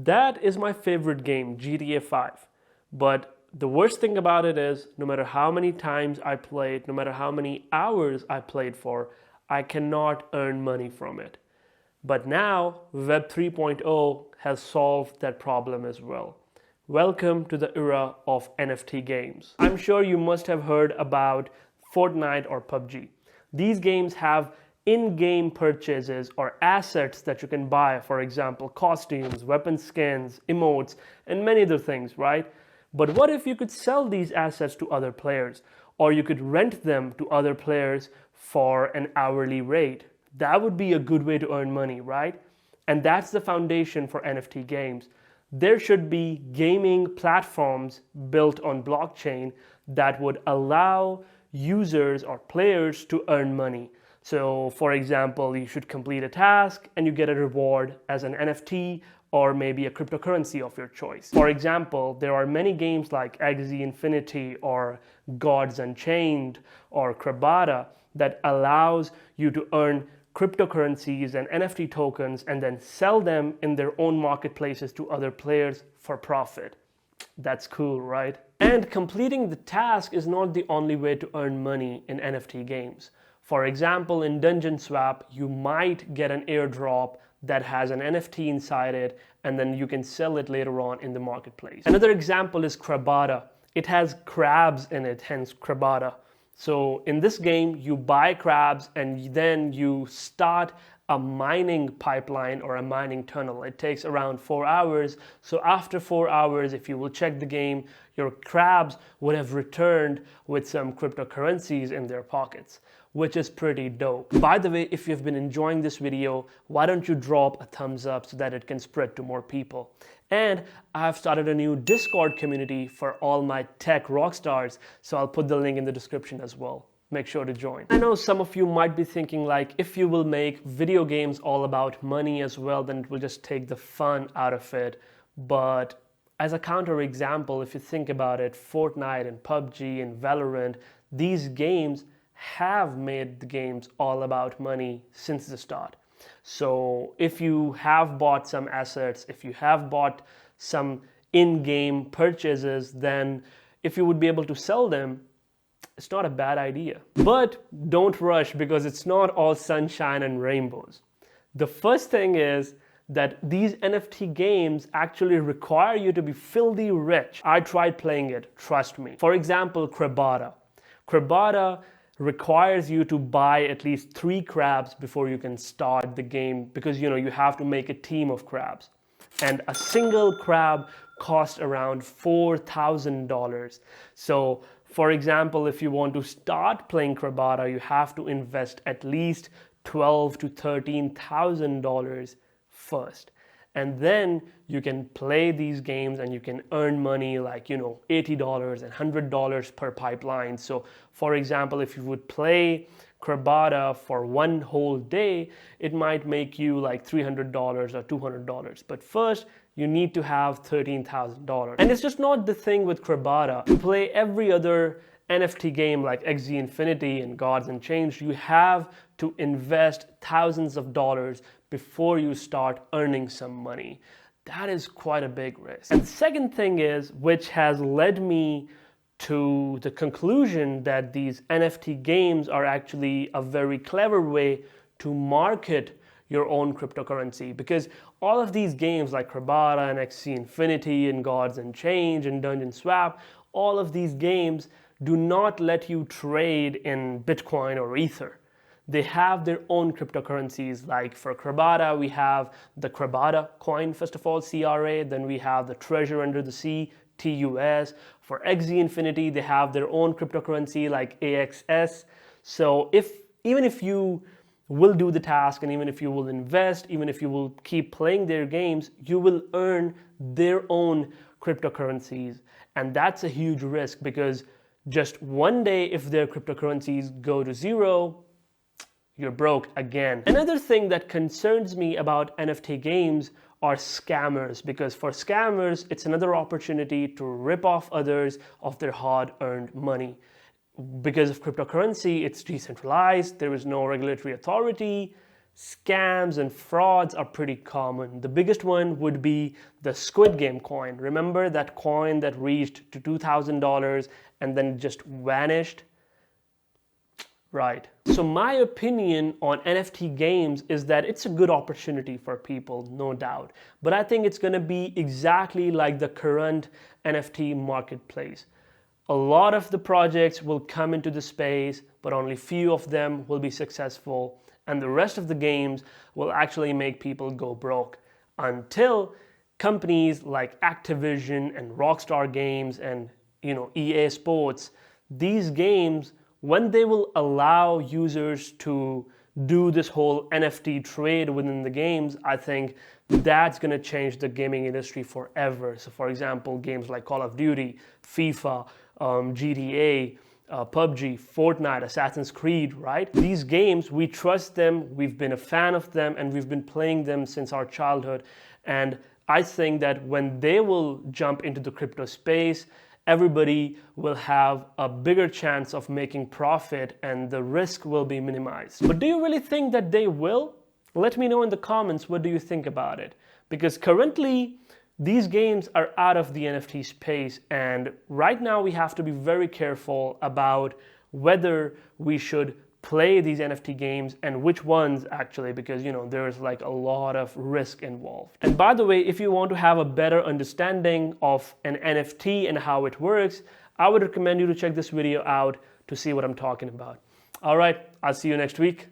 That is my favorite game, GTA 5. But the worst thing about it is, no matter how many times I played, no matter how many hours I played for, I cannot earn money from it. But now, Web 3.0 has solved that problem as well. Welcome to the era of NFT games. I'm sure you must have heard about Fortnite or PUBG. These games have in-game purchases or assets that you can buy, for example, costumes, weapon skins, emotes, and many other things, right? But what if you could sell these assets to other players, or you could rent them to other players for an hourly rate? That would be a good way to earn money, right? And that's the foundation for NFT games. There should be gaming platforms built on blockchain that would allow users or players to earn money. So, for example, you should complete a task and you get a reward as an NFT or maybe a cryptocurrency of your choice. For example, there are many games like Axie Infinity or Gods Unchained or Krabata that allows you to earn cryptocurrencies and NFT tokens and then sell them in their own marketplaces to other players for profit. That's cool, right? And completing the task is not the only way to earn money in NFT games. For example, in Dungeon Swap, you might get an airdrop that has an NFT inside it, and then you can sell it later on in the marketplace. Another example is Krabata. It has crabs in it, hence Krabata. So in this game, you buy crabs and then you start a mining pipeline or a mining tunnel. It takes around 4 hours. So after 4 hours, if you will check the game, your crabs would have returned with some cryptocurrencies in their pockets, which is pretty dope. By the way, if you've been enjoying this video, why don't you drop a thumbs up so that it can spread to more people? And I've started a new Discord community for all my tech rock stars, so I'll put the link in the description as well. Make sure to join. I know some of you might be thinking like, if you will make video games all about money as well, then it will just take the fun out of it. But as a counter example, if you think about it, Fortnite and PUBG and Valorant, these games have made the games all about money since the start. So if you have bought some assets, if you have bought some in-game purchases, then if you would be able to sell them, it's not a bad idea. But don't rush, because it's not all sunshine and rainbows. The first thing is that these NFT games actually require you to be filthy rich. I tried playing it, trust me. For example, Krabata. Krabata requires you to buy at least 3 crabs before you can start the game, because you have to make a team of crabs. And a single crab costs around $4,000. So for example, if you want to start playing Krabata, you have to invest at least $12,000 to $13,000 first. And then you can play these games and you can earn money like, $80 and $100 per pipeline. So for example, if you would play Krabata for one whole day, it might make you like $300 or $200. But first, you need to have $13,000. And it's just not the thing with Krabata. To play every other NFT game like Axie Infinity and Gods Unchained, you have to invest thousands of dollars before you start earning some money. That is quite a big risk. And the second thing is, which has led me to the conclusion that these NFT games are actually a very clever way to market your own cryptocurrency, because all of these games like Krabata and Axie Infinity and Gods Unchained and Dungeon Swap, all of these games do not let you trade in Bitcoin or Ether. They have their own cryptocurrencies. Like for Krabata, we have the Krabata coin, first of all, CRA, then we have the Treasure Under the Sea, TUS. For Axie Infinity, they have their own cryptocurrency like AXS. So even if you will do the task, and even if you will invest, even if you will keep playing their games, you will earn their own cryptocurrencies. And that's a huge risk, because just one day if their cryptocurrencies go to zero, you're broke again. Another thing that concerns me about NFT games are scammers, because for scammers, it's another opportunity to rip off others of their hard-earned money. Because of cryptocurrency, it's decentralized, there is no regulatory authority, scams and frauds are pretty common. The biggest one would be the Squid Game coin. Remember that coin that reached to $2,000 and then just vanished? Right. So my opinion on NFT games is that it's a good opportunity for people, no doubt. But I think it's going to be exactly like the current NFT marketplace. A lot of the projects will come into the space, but only few of them will be successful. And the rest of the games will actually make people go broke until companies like Activision and Rockstar Games and EA Sports, these games, when they will allow users to do this whole NFT trade within the games, I think that's going to change the gaming industry forever. So for example, games like Call of Duty, FIFA, GTA, PUBG, Fortnite, Assassin's Creed, right? These games, we trust them, we've been a fan of them, and we've been playing them since our childhood. And I think that when they will jump into the crypto space, everybody will have a bigger chance of making profit and the risk will be minimized. But do you really think that they will? Let me know in the comments, what do you think about it? Because currently, these games are out of the NFT space, and right now we have to be very careful about whether we should play these NFT games and which ones actually, because there's like a lot of risk involved. And by the way, if you want to have a better understanding of an NFT and how it works, I would recommend you to check this video out to see what I'm talking about. All right, I'll see you next week.